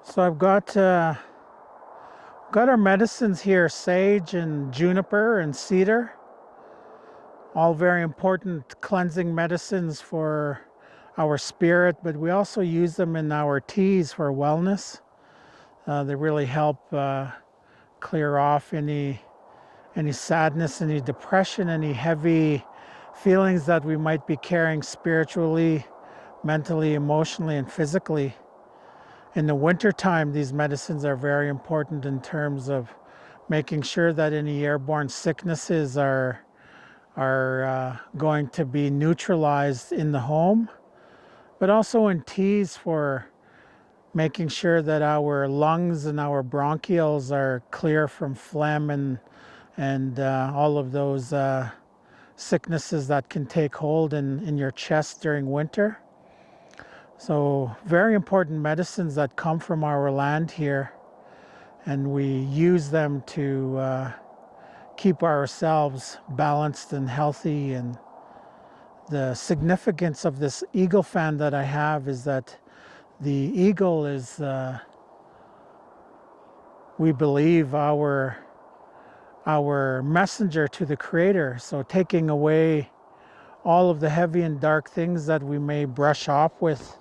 So I've got our medicines here: sage and juniper and cedar, all very important cleansing medicines for our spirit, but we also use them in our teas for wellness. They really help clear off any sadness, any depression, any heavy feelings that we might be carrying spiritually, mentally, emotionally, and physically. In the wintertime, these medicines are very important in terms of making sure that any airborne sicknesses are going to be neutralized in the home, but also in teas for making sure that our lungs and our bronchioles are clear from phlegm and all of those sicknesses that can take hold in your chest during winter. So very important medicines that come from our land here, and we use them to keep ourselves balanced and healthy. And the significance of this eagle fan that I have is that the eagle is, we believe, our messenger to the Creator. So taking away all of the heavy and dark things that we may brush off with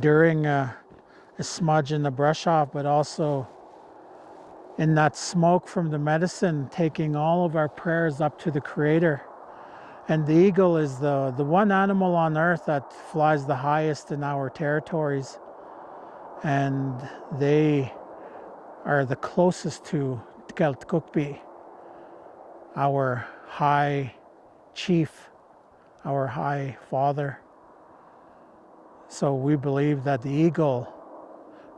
during a smudge in the brush off, but also in that smoke from the medicine, taking all of our prayers up to the Creator. And the eagle is the one animal on earth that flies the highest in our territories, and they are the closest to Tkeltkukbi, our high chief, our high father. So we believe that the eagle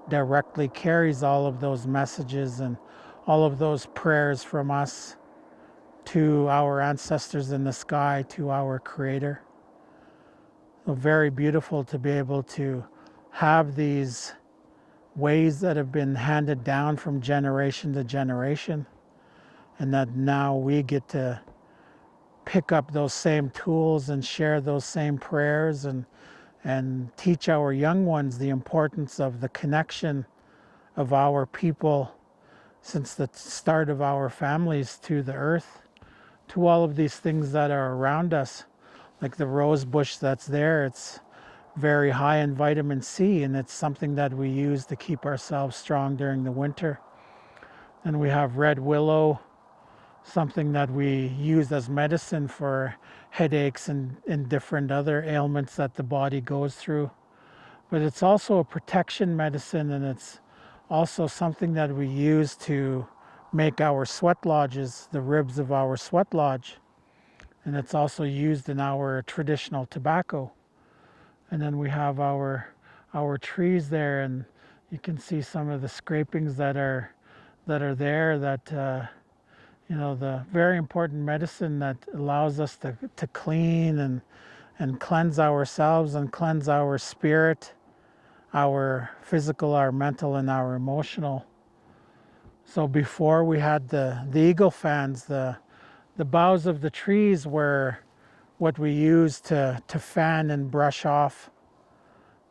directly carries all of those messages and all of those prayers from us to our ancestors in the sky, to our Creator. So very beautiful to be able to have these ways that have been handed down from generation to generation, and that now we get to pick up those same tools and share those same prayers and teach our young ones the importance of the connection of our people since the start of our families to the earth, to all of these things that are around us, like the rose bush that's there. It's very high in vitamin C, and it's something that we use to keep ourselves strong during the winter. And we have red willow, something that we use as medicine for headaches and different other ailments that the body goes through. But it's also a protection medicine, and it's also something that we use to make our sweat lodges, the ribs of our sweat lodge. And it's also used in our traditional tobacco. And then we have our trees there, and you can see some of the scrapings that are there, that the very important medicine that allows us to clean and cleanse ourselves and cleanse our spirit, our physical, our mental, and our emotional. So before we had the eagle fans, the boughs of the trees were what we used to fan and brush off.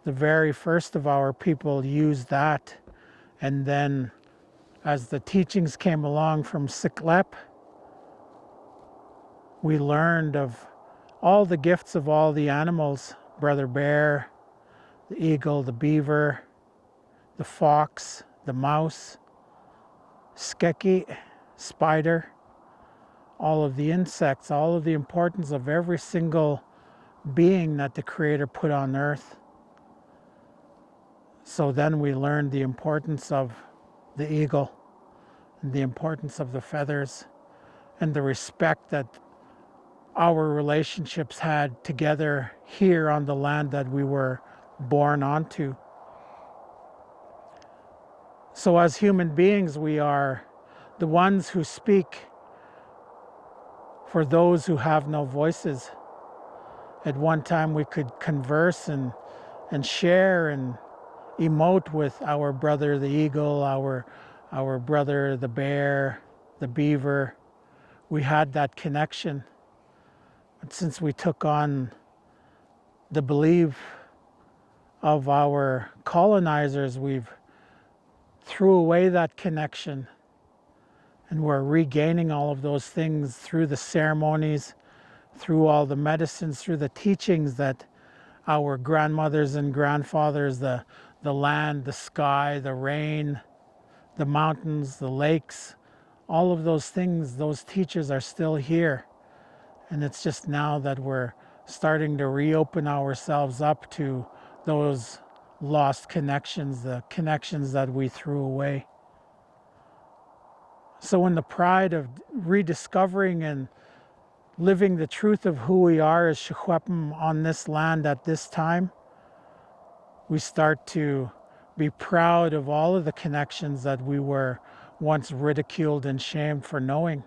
The very first of our people used that, and then as the teachings came along from Siklep, we learned of all the gifts of all the animals: brother bear, the eagle, the beaver, the fox, the mouse, skeki, spider, all of the insects, all of the importance of every single being that the Creator put on earth. So then we learned the importance of the eagle and the importance of the feathers and the respect that our relationships had together here on the land that we were born onto. So as human beings, we are the ones who speak for those who have no voices. At one time we could converse and share and emote with our brother the eagle, our brother the bear, the beaver. We had that connection. But since we took on the belief of our colonizers, we've threw away that connection, and we're regaining all of those things through the ceremonies, through all the medicines, through the teachings that our grandmothers and grandfathers, the land, the sky, the rain, the mountains, the lakes, all of those things, those teachers are still here. And it's just now that we're starting to reopen ourselves up to those lost connections, the connections that we threw away. So in the pride of rediscovering and living the truth of who we are as Stswec'em on this land at this time, we start to be proud of all of the connections that we were once ridiculed and shamed for knowing.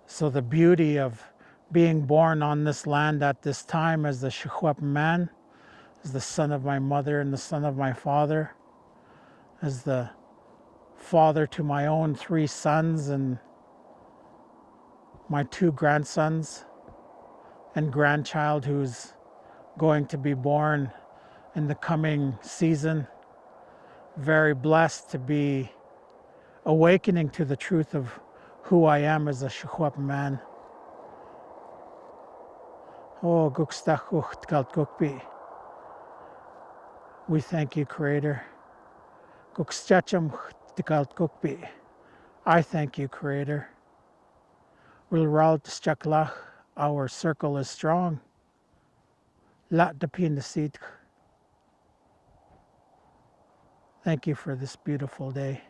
So the beauty of being born on this land at this time as the Stswec'em man, as the son of my mother and the son of my father, as the father to my own 3 sons and my 2 grandsons and grandchild who's going to be born in the coming season. Very blessed to be awakening to the truth of who I am as a Stswec'em man. Oh, Gukstach'Gut'Galt'Gukbi. We thank you, Creator. Gukstach'Gget'tem First. I thank you, Creator. Rilral, our circle is strong. Lat dapin the seed. Thank you for this beautiful day.